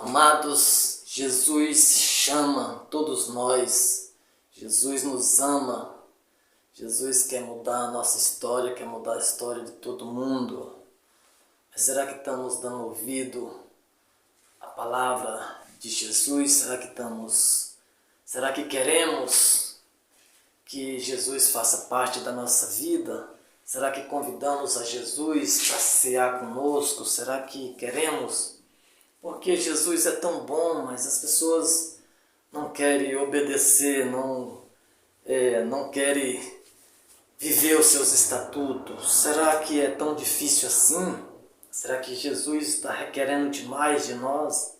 Amados, Jesus chama todos nós, Jesus nos ama, Jesus quer mudar a nossa história, quer mudar a história de todo mundo. Mas será que estamos dando ouvido à palavra de Jesus? Será que queremos que Jesus faça parte da nossa vida? Será que convidamos a Jesus para cear conosco? Será que queremos? Porque Jesus é tão bom, mas as pessoas não querem obedecer, não querem viver os seus estatutos. Será que é tão difícil assim? Será que Jesus está requerendo demais de nós?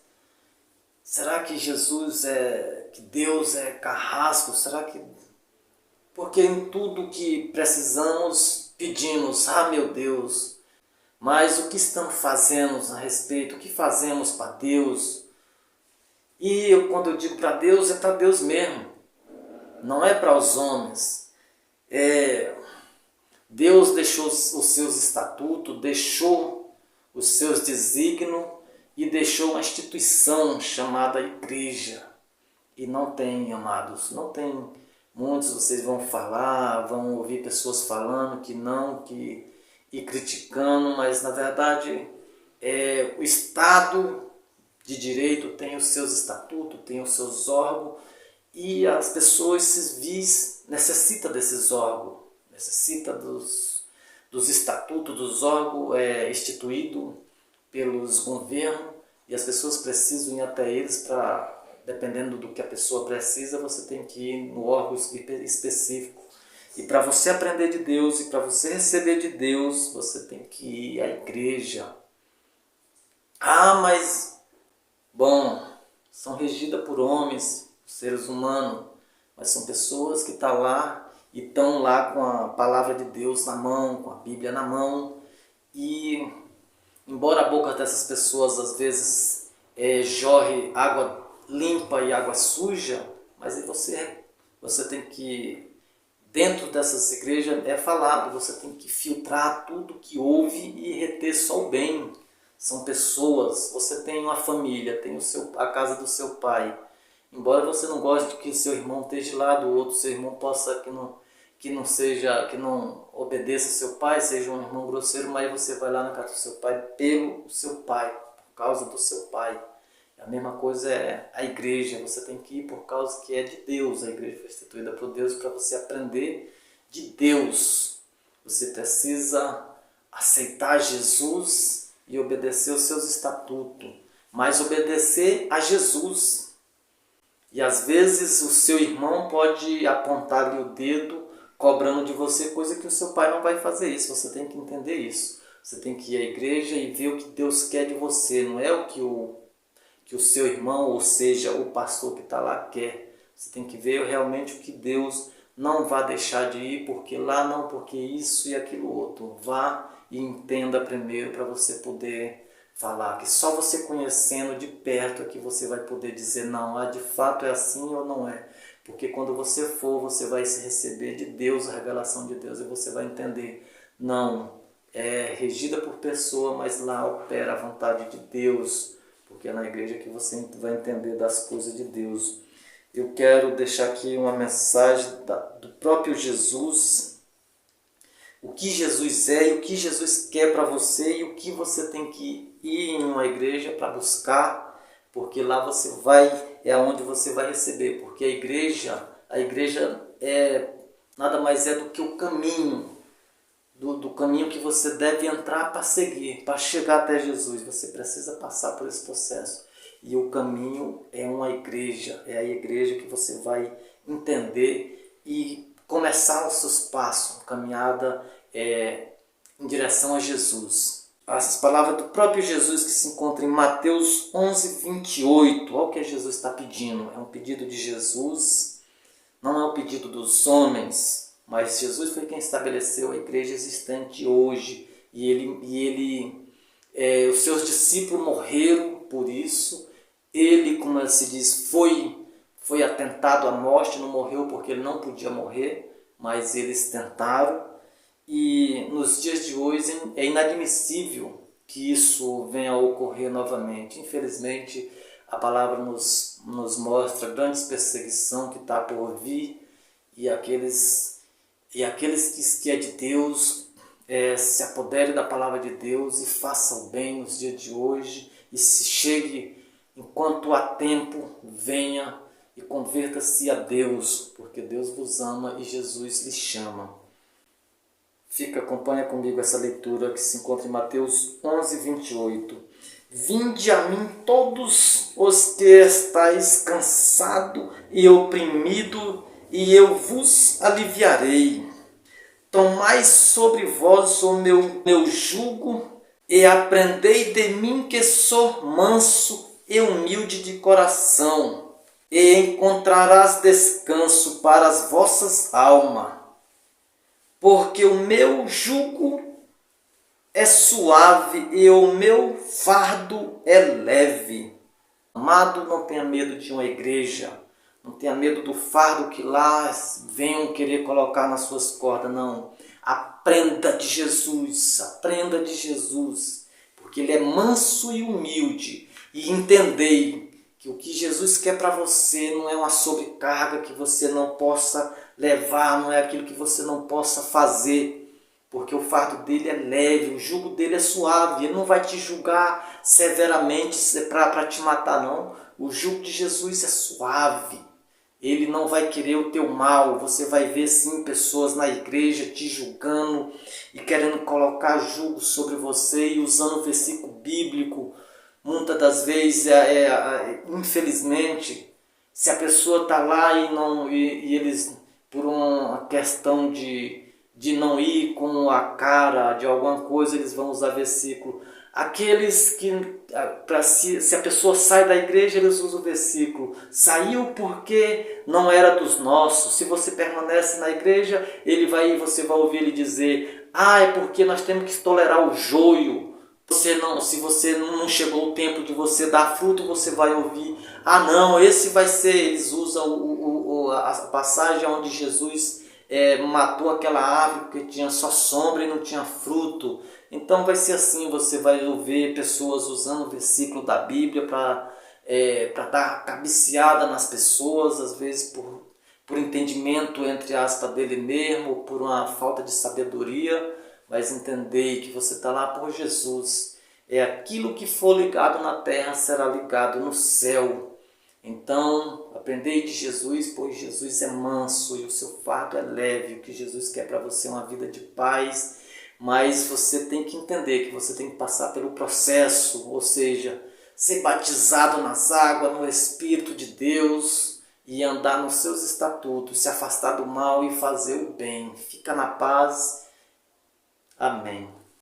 Será que que Deus é carrasco? Será que... Porque em tudo que precisamos, pedimos, meu Deus... Mas o que estamos fazendo a respeito? O que fazemos para Deus? Quando eu digo para Deus, é para Deus mesmo. Não é para os homens. Deus deixou os seus estatutos, deixou os seus desígnios e deixou uma instituição chamada igreja. E não tem, amados, não tem. Muitos vocês vão falar, vão ouvir pessoas falando que não, e criticando, mas na verdade o Estado de Direito tem os seus estatutos, tem os seus órgãos, e as pessoas civis necessitam desses órgãos, necessitam dos estatutos, dos órgãos instituídos pelos governos, e as pessoas precisam ir até eles para, dependendo do que a pessoa precisa, você tem que ir no órgão específico. E para você aprender de Deus e para você receber de Deus, você tem que ir à igreja. Mas, são regidas por homens, seres humanos, mas são pessoas que estão lá e estão lá com a palavra de Deus na mão, com a Bíblia na mão. E, embora a boca dessas pessoas às vezes jorre água limpa e água suja, mas você tem que... Dentro dessas igrejas é falado, você tem que filtrar tudo que ouve e reter só o bem. São pessoas, você tem uma família, tem a casa do seu pai. Embora você não goste que o seu irmão esteja lá do outro, seu irmão possa que não obedeça ao seu pai, seja um irmão grosseiro, mas você vai lá na casa do seu pai pelo seu pai, por causa do seu pai. A mesma coisa é a igreja, você tem que ir por causa que é de Deus. A igreja foi instituída por Deus para você aprender de Deus. Você precisa aceitar Jesus e obedecer os seus estatutos, mas obedecer a Jesus. E às vezes o seu irmão pode apontar-lhe o dedo cobrando de você coisa que o seu pai não vai fazer isso. Você tem que entender isso. Você tem que ir à igreja e ver o que Deus quer de você, não é o que o seu irmão, ou seja, o pastor que está lá quer. Você tem que ver realmente o que Deus não vai deixar de ir, porque lá não, porque isso e aquilo outro. Vá e entenda primeiro para você poder falar, que só você conhecendo de perto é que você vai poder dizer, não, de fato é assim ou não é. Porque quando você for, você vai se receber de Deus, a revelação de Deus, e você vai entender, não, é regida por pessoa, mas lá opera a vontade de Deus, porque é na igreja que você vai entender das coisas de Deus. Eu quero deixar aqui uma mensagem do próprio Jesus, o que Jesus é e o que Jesus quer para você e o que você tem que ir em uma igreja para buscar, porque lá é onde você vai receber, porque a igreja nada mais é do que o caminho, do caminho que você deve entrar para seguir, para chegar até Jesus. Você precisa passar por esse processo. E o caminho é uma igreja, é a igreja que você vai entender e começar os seus passos, caminhada em direção a Jesus. Essas palavras do próprio Jesus que se encontram em Mateus 11, 28. Olha o que Jesus está pedindo. É um pedido de Jesus, não é um pedido dos homens. Mas Jesus foi quem estabeleceu a igreja existente hoje. Os seus discípulos morreram por isso. Ele, como se diz, foi atentado à morte, não morreu porque ele não podia morrer, mas eles tentaram. E nos dias de hoje é inadmissível que isso venha a ocorrer novamente. Infelizmente, A palavra nos mostra a grande perseguição que está por vir, e aqueles que é de Deus se apodere da palavra de Deus e faça o bem nos dias de hoje, e se chegue enquanto há tempo, venha e converta-se a Deus, porque Deus vos ama e Jesus lhe chama. Acompanha comigo essa leitura que se encontra em Mateus 11, 28. Vinde a mim todos os que estáis cansados e oprimidos, e eu vos aliviarei. Tomai sobre vós o meu jugo e aprendei de mim, que sou manso e humilde de coração, e encontrarás descanso para as vossas almas, porque o meu jugo é suave e o meu fardo é leve. Amado, não tenha medo de uma igreja, não tenha medo do fardo que lá venham querer colocar nas suas cordas, não. Aprenda de Jesus, porque Ele é manso e humilde. E entendei que o que Jesus quer para você não é uma sobrecarga que você não possa levar, não é aquilo que você não possa fazer. Porque o fardo dele é leve, o jugo dele é suave, ele não vai te julgar severamente para te matar, não. O jugo de Jesus é suave, ele não vai querer o teu mal. Você vai ver sim pessoas na igreja te julgando e querendo colocar jugo sobre você e usando o versículo bíblico. Muitas das vezes, infelizmente, se a pessoa está lá e eles, por uma questão de não ir com a cara de alguma coisa, eles vão usar versículo. Aqueles que, se a pessoa sai da igreja, eles usam o versículo. Saiu porque não era dos nossos. Se você permanece na igreja, você vai ouvir ele dizer: é porque nós temos que tolerar o joio. Se você não chegou o tempo de você dar fruto, você vai ouvir: não, esse vai ser. Eles usam a passagem onde Jesus matou aquela árvore porque tinha só sombra e não tinha fruto. Então vai ser assim, você vai ouvir pessoas usando o versículo da Bíblia para dar cabeceada nas pessoas, às vezes por entendimento, entre aspas, dele mesmo, ou por uma falta de sabedoria. Mas entender que você está lá por Jesus. Aquilo que for ligado na terra será ligado no céu. Então, aprendei de Jesus, pois Jesus é manso e o seu fardo é leve. O que Jesus quer para você é uma vida de paz, mas você tem que entender que você tem que passar pelo processo, ou seja, ser batizado nas águas, no Espírito de Deus, e andar nos seus estatutos, se afastar do mal e fazer o bem. Fica na paz. Amém.